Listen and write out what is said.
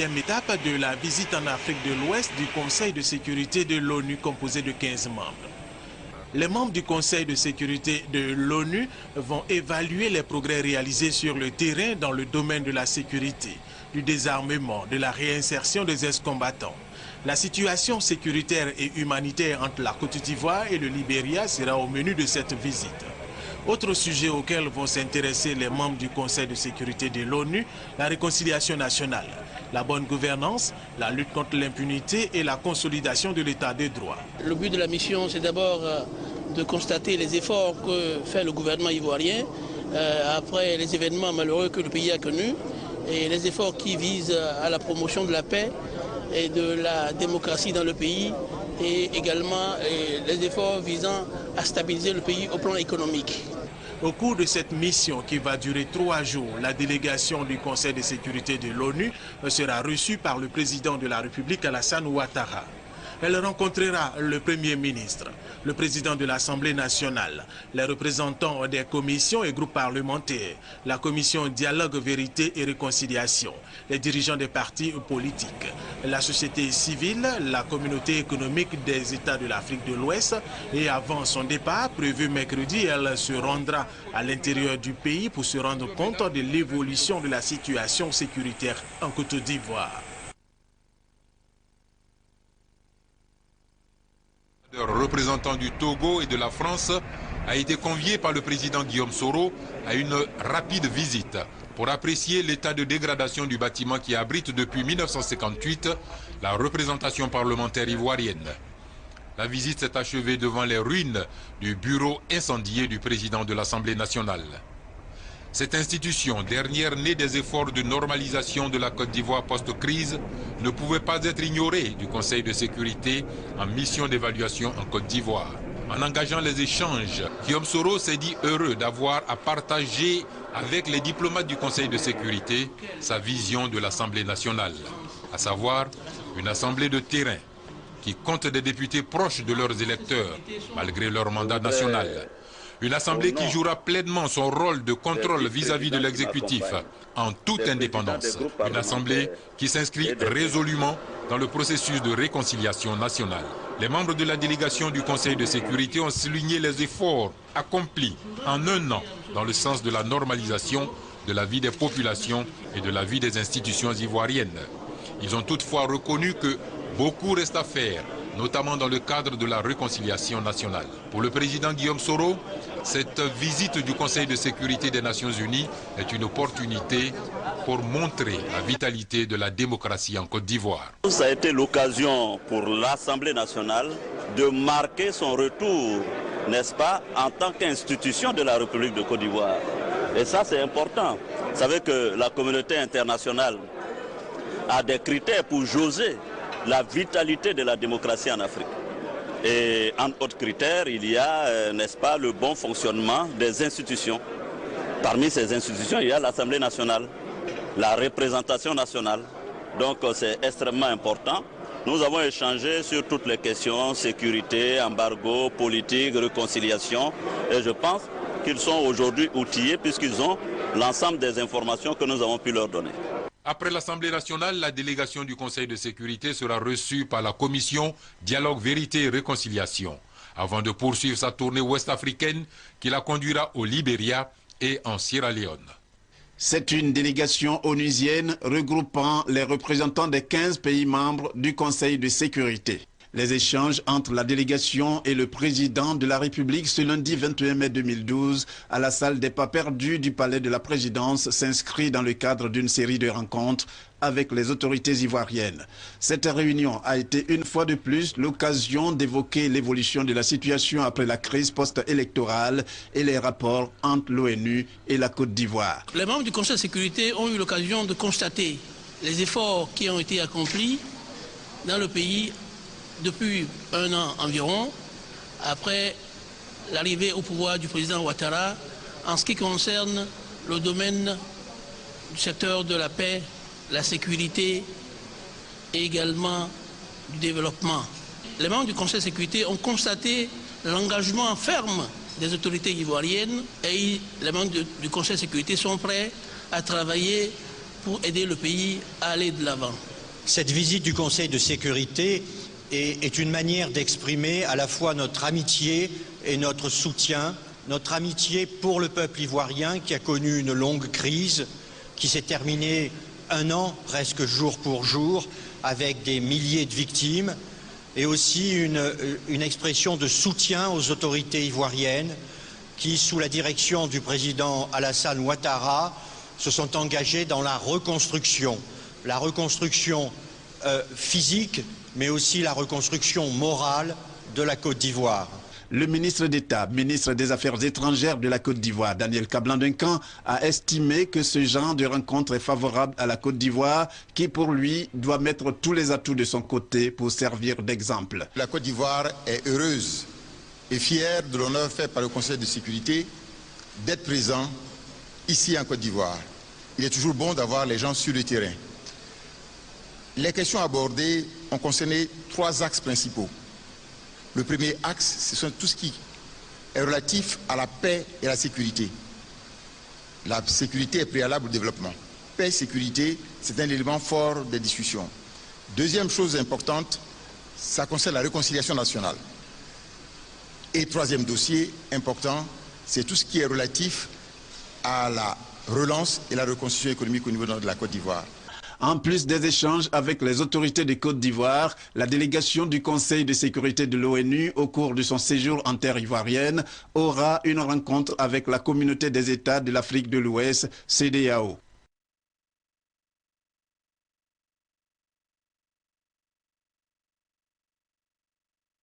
7e étape de la visite en Afrique de l'Ouest du Conseil de sécurité de l'ONU composé de 15 membres. Les membres du Conseil de sécurité de l'ONU vont évaluer les progrès réalisés sur le terrain dans le domaine de la sécurité, du désarmement, de la réinsertion des ex-combattants. La situation sécuritaire et humanitaire entre la Côte d'Ivoire et le Libéria sera au menu de cette visite. Autre sujet auquel vont s'intéresser les membres du Conseil de sécurité de l'ONU, la réconciliation nationale, la bonne gouvernance, la lutte contre l'impunité et la consolidation de l'état de droit. Le but de la mission, c'est d'abord de constater les efforts que fait le gouvernement ivoirien après les événements malheureux que le pays a connus et les efforts qui visent à la promotion de la paix et de la démocratie dans le pays et également les efforts visant à stabiliser le pays au plan économique. Au cours de cette mission qui va durer 3 jours, la délégation du Conseil de sécurité de l'ONU sera reçue par le président de la République Alassane Ouattara. Elle rencontrera le Premier ministre, le président de l'Assemblée nationale, les représentants des commissions et groupes parlementaires, la commission Dialogue, Vérité et Réconciliation, les dirigeants des partis politiques, la société civile, la communauté économique des États de l'Afrique de l'Ouest. Et avant son départ, prévu mercredi, elle se rendra à l'intérieur du pays pour se rendre compte de l'évolution de la situation sécuritaire en Côte d'Ivoire. Le représentant du Togo et de la France a été convié par le président Guillaume Soro à une rapide visite pour apprécier l'état de dégradation du bâtiment qui abrite depuis 1958 la représentation parlementaire ivoirienne. La visite s'est achevée devant les ruines du bureau incendié du président de l'Assemblée nationale. Cette institution, dernière née des efforts de normalisation de la Côte d'Ivoire post-crise, ne pouvait pas être ignorée du Conseil de sécurité en mission d'évaluation en Côte d'Ivoire. En engageant les échanges, Guillaume Soro s'est dit heureux d'avoir à partager avec les diplomates du Conseil de sécurité sa vision de l'Assemblée nationale, à savoir une assemblée de terrain qui compte des députés proches de leurs électeurs, malgré leur mandat national. Une assemblée qui jouera pleinement son rôle de contrôle vis-à-vis de l'exécutif en toute indépendance. Une assemblée qui s'inscrit résolument dans le processus de réconciliation nationale. Les membres de la délégation du Conseil de sécurité ont souligné les efforts accomplis en 1 an dans le sens de la normalisation de la vie des populations et de la vie des institutions ivoiriennes. Ils ont toutefois reconnu que beaucoup reste à faire, notamment dans le cadre de la réconciliation nationale. Pour le président Guillaume Soro, cette visite du Conseil de sécurité des Nations Unies est une opportunité pour montrer la vitalité de la démocratie en Côte d'Ivoire. Ça a été l'occasion pour l'Assemblée nationale de marquer son retour, n'est-ce pas, en tant qu'institution de la République de Côte d'Ivoire. Et ça, c'est important. Vous savez que la communauté internationale a des critères pour jauger la vitalité de la démocratie en Afrique. Et en autres critères, il y a, n'est-ce pas, le bon fonctionnement des institutions. Parmi ces institutions, il y a l'Assemblée nationale, la représentation nationale. Donc c'est extrêmement important. Nous avons échangé sur toutes les questions, sécurité, embargo, politique, réconciliation. Et je pense qu'ils sont aujourd'hui outillés puisqu'ils ont l'ensemble des informations que nous avons pu leur donner. Après l'Assemblée nationale, la délégation du Conseil de sécurité sera reçue par la commission Dialogue, Vérité et Réconciliation, avant de poursuivre sa tournée ouest-africaine qui la conduira au Libéria et en Sierra Leone. C'est une délégation onusienne regroupant les représentants des 15 pays membres du Conseil de sécurité. Les échanges entre la délégation et le président de la République ce lundi 21 mai 2012 à la salle des pas perdus du palais de la présidence s'inscrit dans le cadre d'une série de rencontres avec les autorités ivoiriennes. Cette réunion a été une fois de plus l'occasion d'évoquer l'évolution de la situation après la crise post-électorale et les rapports entre l'ONU et la Côte d'Ivoire. Les membres du Conseil de sécurité ont eu l'occasion de constater les efforts qui ont été accomplis dans le pays depuis 1 an environ, après l'arrivée au pouvoir du président Ouattara, en ce qui concerne le domaine du secteur de la paix, la sécurité et également du développement. Les membres du Conseil de sécurité ont constaté l'engagement ferme des autorités ivoiriennes et les membres du Conseil de sécurité sont prêts à travailler pour aider le pays à aller de l'avant. Cette visite du Conseil de sécurité est une manière d'exprimer à la fois notre amitié et notre soutien. Notre amitié pour le peuple ivoirien qui a connu une longue crise, qui s'est terminée un an presque jour pour jour avec des milliers de victimes, et aussi une expression de soutien aux autorités ivoiriennes qui, sous la direction du président Alassane Ouattara, se sont engagées dans la reconstruction physique, mais aussi la reconstruction morale de la Côte d'Ivoire. Le ministre d'État, ministre des Affaires étrangères de la Côte d'Ivoire, Daniel Kablan-Duncan, a estimé que ce genre de rencontre est favorable à la Côte d'Ivoire, qui pour lui doit mettre tous les atouts de son côté pour servir d'exemple. La Côte d'Ivoire est heureuse et fière de l'honneur fait par le Conseil de sécurité d'être présent ici en Côte d'Ivoire. Il est toujours bon d'avoir les gens sur le terrain. Les questions abordées ont concerné 3 axes principaux. Le premier axe, ce sont tout ce qui est relatif à la paix et à la sécurité. La sécurité est préalable au développement. Paix et sécurité, c'est un élément fort des discussions. Deuxième chose importante, ça concerne la réconciliation nationale. Et troisième dossier important, c'est tout ce qui est relatif à la relance et la reconstruction économique au niveau de la Côte d'Ivoire. En plus des échanges avec les autorités de Côte d'Ivoire, la délégation du Conseil de sécurité de l'ONU, au cours de son séjour en terre ivoirienne, aura une rencontre avec la communauté des États de l'Afrique de l'Ouest, CEDEAO.